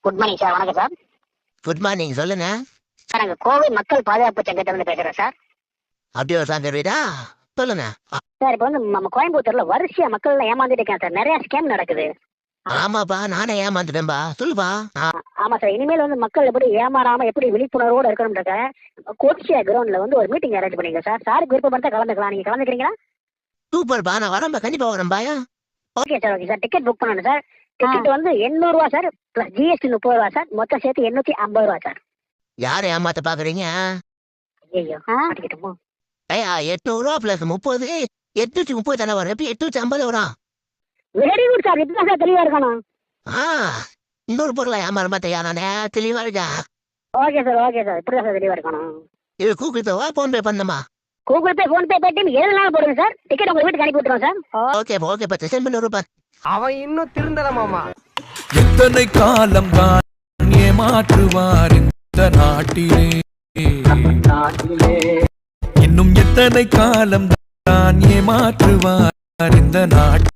Good morning sir. வணக்கம் sir. Good morning. சொல்லுங்க. Sir நாங்க கோவை மக்கள் பாதுகாப்பு சங்கத்துல இருந்து பேசுறேன் சார். அப்படியே ஒரு சார் வீடா? சொல்லுங்க. சார் இப்போ வந்து நம்ம கோயம்புத்தூர்ல வரிசையா மக்கள் ஏமாந்துட்டு இருக்காங்க சார். நிறைய ஸ்கேம் நடக்குது. ஆமாப்பா, நானே ஏமாந்துட்டேன்பா. சொல்லுப்பா. ஆமா சார். இனிமேல் வந்து மக்கள் எப்படி ஏமாறாம எப்படி விழிப்புணர்வோட இருக்கணும்ன்றக்க கோச்சியா கிரவுண்ட்ல வந்து ஒரு மீட்டிங் அரேஞ்ச் பண்ணிங்க சார். சாருக்கு விருப்பப்பட்டா கலந்துக்கலாம். நீங்க கலந்துக்கிறீங்களா? சூப்பர்ப்பா, நான் வரேன்பா, கண்டிப்பா வரேன்பா. Okay sir. Okay sir. Ticket book பண்ணணும் சார். டிக்கெட் வந்து 800 ரூபா சார். பிளஸ் ஜிஎஸ்டி 30 ரூபா சார். மொத்தம் சேர்த்து 850 ரூபா சார். யாரை ஏமாத்த பாக்குறீங்க? ஐயோ மாட்டிக்கிட்டோமோ. ஐயா, 800 ரூபா பிளஸ் 30, 830 தானே வரும். எப்படி 850 வரும்? Very good sir. இப்பதான் சார் தெளிவா இருக்கணும். இன்னொரு பொருளை ஏமாற மாட்டேயா? நானே தெளிவா இருக்கா? Okay sir. Okay sir. இப்படிதான் சார் தெளிவா இருக்கணும். இது கூகுள் பேவா போன் பே பண்ணமா? கூகுள் பே, போன் பே, பேடிஎம் எதுனாலும் போடுங்க சார். டிக்கெட் உங்க வீட்டுக்கு அனுப்பி விட்டுருவோம் சார். ஓகேப்பா, சென்ட் பண்ணி விடுப்பா. அவன் இன்னும் திருந்தல மாமா. எத்தனை காலம் தான் ஏமாற்றுவார் இந்த நாட்டிலே? இன்னும் எத்தனை காலம் தான் ஏமாற்றுவார் இந்த நாட்டிலே?